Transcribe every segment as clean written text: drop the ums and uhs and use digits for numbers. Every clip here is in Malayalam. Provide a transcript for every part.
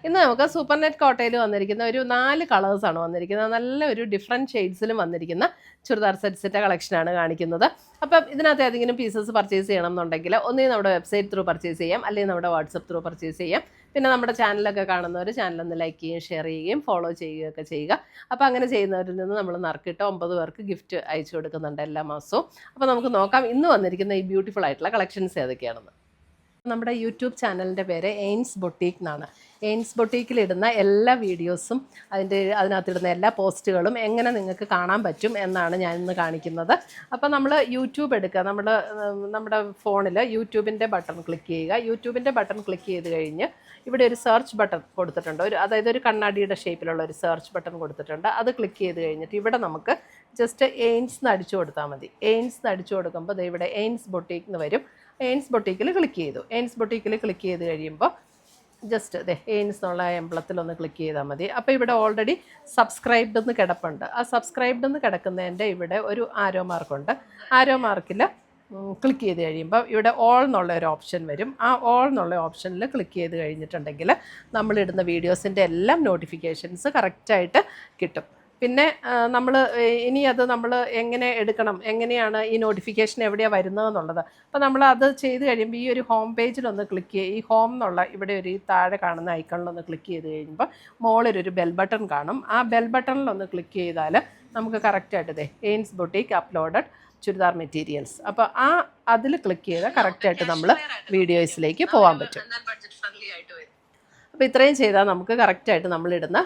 ഇന്ന് നമുക്ക് സൂപ്പർ നെറ്റ് കോട്ടയിൽ വന്നിരിക്കുന്ന ഒരു 4 കളേഴ്സാണ് വന്നിരിക്കുന്നത്. നല്ല ഒരു ഡിഫറെൻറ്റ് ഷെയ്ഡ്സിലും വന്നിരിക്കുന്ന ചുരിദാർ സെറ്റ്സിൻ്റെ കളക്ഷനാണ് കാണിക്കുന്നത്. അപ്പം ഇതിനകത്ത് ഏതെങ്കിലും പീസസ് പർച്ചേസ് ചെയ്യണം എന്നുണ്ടെങ്കിൽ ഒന്നുകിൽ നമ്മുടെ വെബ്സൈറ്റ് ത്രൂ പർച്ചേസ് ചെയ്യാം, അല്ലെങ്കിൽ നമ്മുടെ വാട്സപ്പ് ത്രൂ പർച്ചേസ് ചെയ്യാം. പിന്നെ നമ്മുടെ ചാനലൊക്കെ കാണുന്നവർ ചാനലൊന്ന് ലൈക്ക് ചെയ്യുകയും ഷെയർ ചെയ്യുകയും ഫോളോ ചെയ്യുകയൊക്കെ ചെയ്യുക. അപ്പോൾ അങ്ങനെ ചെയ്യുന്നവരിൽ നിന്ന് നമ്മൾ നറുക്കിട്ട് 9 പേർക്ക് ഗിഫ്റ്റ് അയച്ചു കൊടുക്കുന്നുണ്ട് എല്ലാ മാസവും. അപ്പോൾ നമുക്ക് നോക്കാം ഇന്ന് വന്നിരിക്കുന്ന ഈ ബ്യൂട്ടിഫുൾ ആയിട്ടുള്ള കളക്ഷൻസ് ഏതൊക്കെയാണെന്ന്. നമ്മുടെ യൂട്യൂബ് ചാനലിൻ്റെ പേര് എയിൻസ് ബൊട്ടീക്ക് എന്നാണ്. എയിൻസ് ബൊട്ടീക്കിലിടുന്ന എല്ലാ വീഡിയോസും അതിനകത്തിടുന്ന എല്ലാ പോസ്റ്റുകളും എങ്ങനെ നിങ്ങൾക്ക് കാണാൻ പറ്റും എന്നാണ് ഞാൻ ഇന്ന് കാണിക്കുന്നത്. അപ്പോൾ നമ്മൾ യൂട്യൂബ് എടുക്കുക, നമ്മുടെ ഫോണിൽ യൂട്യൂബിൻ്റെ ബട്ടൺ ക്ലിക്ക് ചെയ്യുക. യൂട്യൂബിൻ്റെ ബട്ടൺ ക്ലിക്ക് ചെയ്ത് കഴിഞ്ഞ് ഇവിടെ ഒരു സെർച്ച് ബട്ടൺ കൊടുത്തിട്ടുണ്ട്. അതായത് ഒരു കണ്ണാടിയുടെ ഷേപ്പിലുള്ള ഒരു സെർച്ച് ബട്ടൺ കൊടുത്തിട്ടുണ്ട്. അത് ക്ലിക്ക് ചെയ്ത് കഴിഞ്ഞിട്ട് ഇവിടെ നമുക്ക് ജസ്റ്റ് എയിൻസ് എന്ന് അടിച്ചു കൊടുത്താൽ മതി. എയിൻസ് എന്ന് അടിച്ചു കൊടുക്കുമ്പോൾ ഇവിടെ എയിൻസ് ബൊട്ടീക്ക് എന്ന് വരും. എയിൻസ് ബൊട്ടീക്കിൽ ക്ലിക്ക് ചെയ്തു. എയിൻസ് ബൊട്ടീക്കിൽ ക്ലിക്ക് ചെയ്ത് കഴിയുമ്പോൾ ജസ്റ്റ് എയിൻസ് എന്നുള്ള എംബ്ലത്തിലൊന്ന് ക്ലിക്ക് ചെയ്താൽ മതി. അപ്പോൾ ഇവിടെ ഓൾറെഡി സബ്സ്ക്രൈബ്ഡ് എന്ന് കിടപ്പുണ്ട്. ആ സബ്സ്ക്രൈബ്ഡ് എന്ന് കിടക്കുന്നതിൻ്റെ ഇവിടെ ഒരു ആരോ മാർക്കുണ്ട്. ആരോ മാർക്കിൽ ക്ലിക്ക് ചെയ്ത് കഴിയുമ്പോൾ ഇവിടെ ഓൾ എന്നുള്ള ഒരു ഓപ്ഷൻ വരും. ആ ഓൾ എന്നുള്ള ഓപ്ഷനിൽ ക്ലിക്ക് ചെയ്ത് കഴിഞ്ഞിട്ടുണ്ടെങ്കിൽ നമ്മളിടുന്ന വീഡിയോസിൻ്റെ എല്ലാം നോട്ടിഫിക്കേഷൻസ് കറക്റ്റായിട്ട് കിട്ടും. പിന്നെ നമ്മൾ എങ്ങനെ എടുക്കണം, എങ്ങനെയാണ് ഈ നോട്ടിഫിക്കേഷൻ എവിടെയാണ് വരുന്നതെന്നുള്ളത്. അപ്പോൾ നമ്മൾ അത് ചെയ്ത് കഴിയുമ്പോൾ ഈ ഒരു ഹോം പേജിലൊന്ന് ക്ലിക്ക് ചെയ്യുക. ഈ ഹോം എന്നുള്ള ഇവിടെ ഒരു താഴെ കാണുന്ന ഐക്കണിലൊന്ന് ക്ലിക്ക് ചെയ്ത് കഴിയുമ്പോൾ മുകളിലൊരു ബെൽ ബട്ടൺ കാണും. ആ ബെൽ ബട്ടണിലൊന്ന് ക്ലിക്ക് ചെയ്താൽ നമുക്ക് കറക്റ്റായിട്ട് എയിൻസ് ബൊട്ടീക്ക് അപ്ലോഡഡ് ചുരിദാർ മെറ്റീരിയൽസ്, അപ്പോൾ അതിൽ ക്ലിക്ക് ചെയ്താൽ കറക്റ്റായിട്ട് നമ്മൾ വീഡിയോസിലേക്ക് പോകാൻ പറ്റും. അപ്പോൾ ഇത്രയും ചെയ്താൽ നമുക്ക് കറക്റ്റായിട്ട് നമ്മളിടുന്ന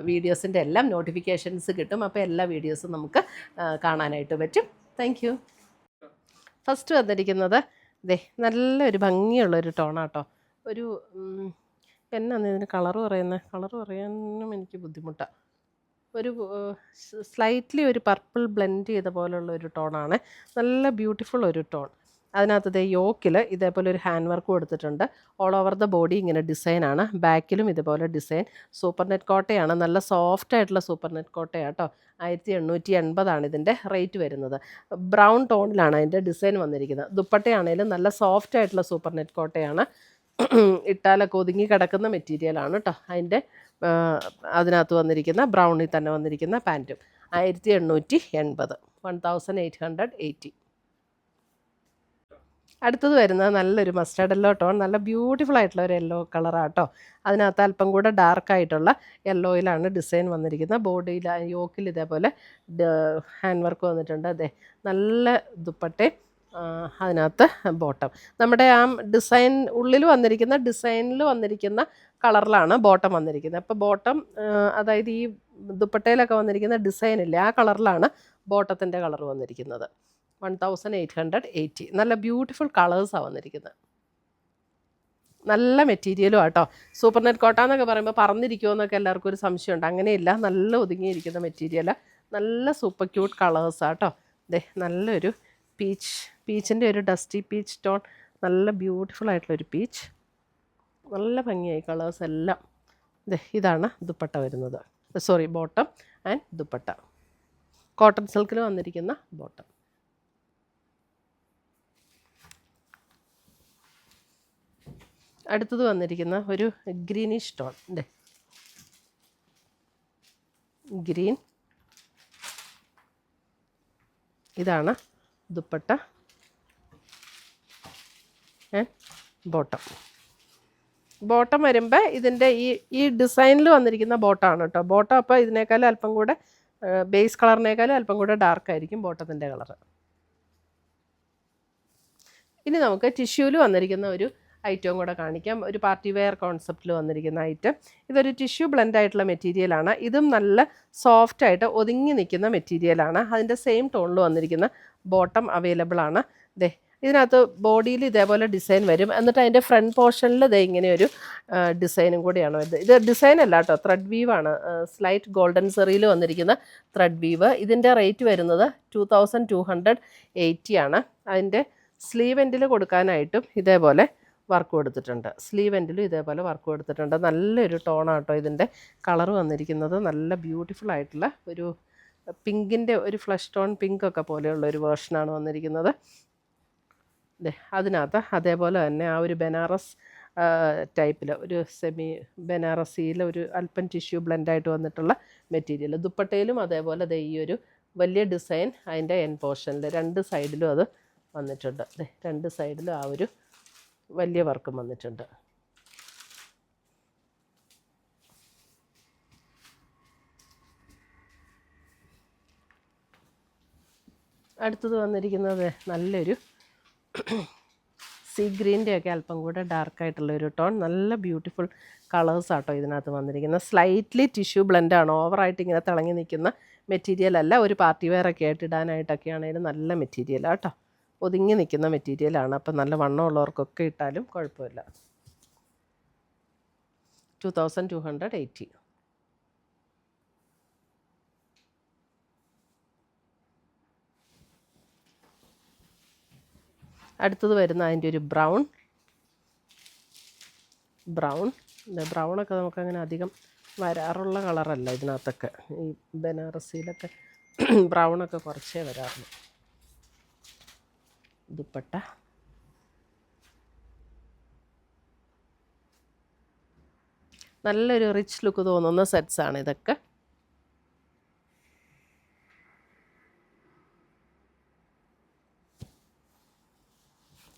വീഡിയോസിൻ്റെ എല്ലാം നോട്ടിഫിക്കേഷൻസ് കിട്ടും. അപ്പോൾ എല്ലാ വീഡിയോസും നമുക്ക് കാണാനായിട്ട് പറ്റും. Thank you. ഫസ്റ്റ് വന്നിരിക്കുന്നത് നല്ലൊരു ഭംഗിയുള്ളൊരു ടോണാട്ടോ. ഒരു എന്നാണ് ഇതിന് കളറ് പറയാനും എനിക്ക് ബുദ്ധിമുട്ടാണ്. ഒരു സ്ലൈറ്റ്ലി ഒരു പർപ്പിൾ ബ്ലെൻഡ് ചെയ്ത പോലുള്ള ഒരു ടോണാണ്. നല്ല ബ്യൂട്ടിഫുൾ ഒരു ടോൺ. അതിനകത്ത് യോക്കിൽ ഇതേപോലെ ഒരു ഹാൻഡ് വർക്ക് കൊടുത്തിട്ടുണ്ട്. ഓൾ ഓവർ ദ ബോഡി ഇങ്ങനെ ഡിസൈനാണ്. ബാക്കിലും ഇതുപോലെ ഡിസൈൻ. സൂപ്പർ നെറ്റ് കോട്ടയാണ്. നല്ല സോഫ്റ്റ് ആയിട്ടുള്ള സൂപ്പർ നെറ്റ് കോട്ടയാണ് കേട്ടോ. 1880 ഇതിൻ്റെ റേറ്റ് വരുന്നത്. ബ്രൗൺ ടോണിലാണ് അതിൻ്റെ ഡിസൈൻ വന്നിരിക്കുന്നത്. ദുപ്പട്ടയാണേലും നല്ല സോഫ്റ്റ് ആയിട്ടുള്ള സൂപ്പർ നെറ്റ് കോട്ടയാണ്. ഇട്ടാലൊക്കെ ഒതുങ്ങി കിടക്കുന്ന മെറ്റീരിയലാണ് കേട്ടോ. അതിനകത്ത് വന്നിരിക്കുന്ന ബ്രൗണിൽ തന്നെ വന്നിരിക്കുന്ന പാൻറ്റും 1880, 1880. അടുത്തത് വരുന്നത് നല്ലൊരു മസ്റ്റേർഡ് യെല്ലോ ടോൺ. നല്ല ബ്യൂട്ടിഫുൾ ആയിട്ടുള്ള ഒരു യെല്ലോ കളറാട്ടോ. അതിനകത്ത് അല്പം കൂടെ ഡാർക്കായിട്ടുള്ള യെല്ലോയിലാണ് ഡിസൈൻ വന്നിരിക്കുന്നത്. ബോഡിയിൽ യോക്കിൽ ഇതേപോലെ ഹാൻഡ് വർക്ക് വന്നിട്ടുണ്ട്. നല്ല ദുപ്പട്ടയും അതിനകത്ത് ബോട്ടം. നമ്മുടെ ആ ഡിസൈനിൽ വന്നിരിക്കുന്ന കളറിലാണ് ബോട്ടം വന്നിരിക്കുന്നത്. അപ്പോൾ ബോട്ടം അതായത് ഈ ദുപ്പട്ടയിലൊക്കെ വന്നിരിക്കുന്ന ഡിസൈനില്ലേ, ആ കളറിലാണ് ബോട്ടത്തിൻ്റെ കളർ വന്നിരിക്കുന്നത്. 1880. നല്ല ബ്യൂട്ടിഫുൾ കളേഴ്സാണ് വന്നിരിക്കുന്നത്. നല്ല മെറ്റീരിയലും ആട്ടോ. സൂപ്പർ നെറ്റ് കോട്ട എന്നൊക്കെ പറയുമ്പോൾ പറന്നിരിക്കുമോ എന്നൊക്കെ എല്ലാവർക്കും ഒരു സംശയമുണ്ട്. അങ്ങനെയില്ല, നല്ല ഒതുങ്ങിയിരിക്കുന്ന മെറ്റീരിയൽ. നല്ല സൂപ്പർ ക്യൂട്ട് കളേഴ്സാട്ടോ. നല്ലൊരു പീച്ചിൻ്റെ ഒരു ഡസ്റ്റി പീച്ച് ടോൺ. നല്ല ബ്യൂട്ടിഫുൾ ആയിട്ടുള്ളൊരു പീച്ച്. നല്ല ഭംഗിയായി കളേഴ്സ് എല്ലാം. ഇതാണ് ദുപ്പട്ട വരുന്നത്. Bottom and dupatta. കോട്ടൺ സിൽക്കിൽ വന്നിരിക്കുന്ന ബോട്ടം. അടുത്തത് വന്നിരിക്കുന്ന ഒരു ഗ്രീനിഷ് ടോൺ. ഗ്രീൻ. ഇതാണ് ദുപ്പട്ട ആൻഡ് ബോട്ടം. ബോട്ടം വരുമ്പോൾ ഇതിൻ്റെ ഈ ഡിസൈനിൽ വന്നിരിക്കുന്ന ബോട്ടമാണ് കേട്ടോ. ബോട്ടം അപ്പോൾ ഇതിനേക്കാളും അല്പം കൂടെ ബേസ് കളറിനേക്കാളും അല്പം കൂടെ ഡാർക്കായിരിക്കും ബോട്ടത്തിൻ്റെ കളറ്. ഇനി നമുക്ക് ടിഷ്യൂവിൽ വന്നിരിക്കുന്ന ഒരു ഐറ്റവും കൂടെ കാണിക്കാം. ഒരു പാർട്ടി വെയർ കോൺസെപ്റ്റിൽ വന്നിരിക്കുന്ന ഐറ്റം. ഇതൊരു ടിഷ്യൂ ബ്ലെൻഡ് ആയിട്ടുള്ള മെറ്റീരിയലാണ്. ഇതും നല്ല സോഫ്റ്റായിട്ട് ഒതുങ്ങി നിൽക്കുന്ന മെറ്റീരിയലാണ്. അതിൻ്റെ സെയിം ടോണിൽ വന്നിരിക്കുന്ന ബോട്ടം അവൈലബിൾ ആണ്. ഇതിനകത്ത് ബോഡിയിൽ ഇതേപോലെ ഡിസൈൻ വരും. എന്നിട്ട് അതിൻ്റെ ഫ്രണ്ട് പോർഷനിൽ ഇങ്ങനെ ഒരു ഡിസൈനും കൂടിയാണ് വരുന്നത്. ഇത് ഡിസൈൻ അല്ല കേട്ടോ, ത്രെഡ് വീവാണ്. സ്ലൈറ്റ് ഗോൾഡൻ സെറിയിൽ വന്നിരിക്കുന്ന ത്രെഡ് വീവ്. ഇതിൻ്റെ റേറ്റ് വരുന്നത് 2280 ആണ്. അതിൻ്റെ സ്ലീവ് എൻഡിൽ കൊടുക്കാനായിട്ടും ഇതേപോലെ വർക്ക് കൊടുത്തിട്ടുണ്ട്. സ്ലീവ് എൻഡിലും ഇതേപോലെ വർക്ക് കൊടുത്തിട്ടുണ്ട്. നല്ലൊരു ടോണാട്ടോ ഇതിൻ്റെ കളർ വന്നിരിക്കുന്നത്. നല്ല ബ്യൂട്ടിഫുൾ ആയിട്ടുള്ള ഒരു പിങ്കിൻ്റെ ഒരു ഫ്ലഷ് ടോൺ പിങ്കൊക്കെ പോലെയുള്ള ഒരു വേർഷനാണ് വന്നിരിക്കുന്നത്. അതിനകത്ത് അതേപോലെ തന്നെ ആ ഒരു ബനാറസ് ടൈപ്പിൽ ഒരു സെമി ബനാറസിയിൽ ഒരു അല്പം ടിഷ്യൂ ബ്ലെൻഡായിട്ട് വന്നിട്ടുള്ള മെറ്റീരിയൽ. ദുപ്പട്ടയിലും അതേപോലെ ഈ ഒരു വലിയ ഡിസൈൻ അതിൻ്റെ എൻ പോർഷനിൽ 2 സൈഡിലും അത് വന്നിട്ടുണ്ട്. 2 സൈഡിലും ആ ഒരു വലിയ വർക്കും വന്നിട്ടുണ്ട്. അടുത്തത് വന്നിരിക്കുന്നത് നല്ലൊരു സീ ഗ്രീൻ്റെയൊക്കെ അല്പം കൂടെ ഡാർക്കായിട്ടുള്ളൊരു ടോൺ. നല്ല ബ്യൂട്ടിഫുൾ കളേഴ്സാട്ടോ ഇതിനകത്ത് വന്നിരിക്കുന്നത്. സ്ലൈറ്റ്ലി ടിഷ്യൂ ബ്ലെൻഡാണ്, ഓവറായിട്ട് ഇങ്ങനെ തിളങ്ങി നിൽക്കുന്ന മെറ്റീരിയൽ അല്ല. ഒരു പാർട്ടി വെയർ ഒക്കെ ആയിട്ട് ഇടാനായിട്ടൊക്കെ ആണെങ്കിലും നല്ല മെറ്റീരിയലാണ് കേട്ടോ. ഒതുങ്ങി നിൽക്കുന്ന മെറ്റീരിയലാണ്. അപ്പം നല്ല വണ്ണമുള്ളവർക്കൊക്കെ ഇട്ടാലും കുഴപ്പമില്ല. 2280. അടുത്തത് വരുന്ന അതിൻ്റെ ഒരു ബ്രൗണൊക്കെ നമുക്കങ്ങനെ അധികം വരാറുള്ള കളറല്ല ഇതിനകത്തൊക്കെ. ഈ ബനാറസിയിലൊക്കെ ബ്രൗണൊക്കെ കുറച്ചേ വരാറുള്ളൂ. ദുപ്പട്ട നല്ലൊരു റിച്ച് ലുക്ക് തോന്നുന്ന സെറ്റ്സാണ് ഇതൊക്കെ.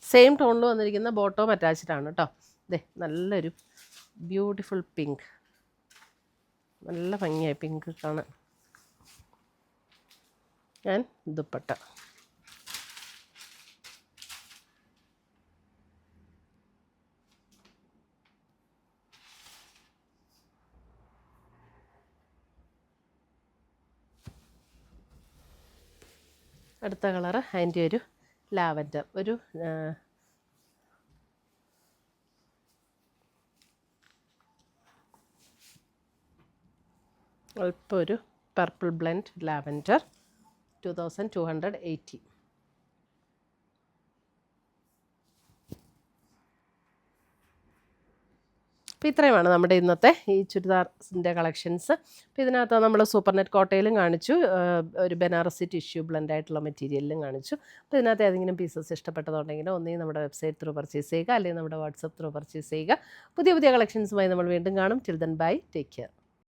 സെയിം ടോണിൽ വന്നിരിക്കുന്ന ബോട്ടവും അറ്റാച്ച്ഡ് ആണ് കേട്ടോ. നല്ലൊരു ബ്യൂട്ടിഫുൾ പിങ്ക്, നല്ല ഭംഗിയായി പിങ്ക് കാണാൻ. ദുപ്പട്ട അടുത്ത കളറ് അതിൻ്റെ ഒരു ലാവൻഡർ, ഒരു അല്പം ഒരു പർപ്പിൾ ബ്ലെൻഡ് ലാവൻഡർ. 2280. അപ്പോൾ ഇത്രയുമാണ് നമ്മുടെ ഇന്നത്തെ ഈ ചുരിദാറിൻ്റെ കളക്ഷൻസ്. അപ്പോൾ ഇതിനകത്ത് നമ്മൾ സൂപ്പർ നെറ്റ് കോട്ടയിലും കാണിച്ചു, ഒരു ബനാറസി ടിഷ്യൂ ബ്ലെൻഡായിട്ടുള്ള മെറ്റീരിയലിലും കാണിച്ചു. അപ്പോൾ ഇതിനകത്ത് ഏതെങ്കിലും പീസസ് ഇഷ്ടപ്പെട്ടതുണ്ടെങ്കിൽ ഒന്നെങ്കിൽ നമ്മുടെ വെബ്സൈറ്റ് ത്രൂ പർച്ചേസ് ചെയ്യുക, അല്ലെങ്കിൽ നമ്മുടെ വാട്സപ്പ് ത്രൂ പർച്ചേസ് ചെയ്യുക. പുതിയ കളക്ഷൻസുമായി നമ്മൾ വീണ്ടും കാണും. Till then bye, take care.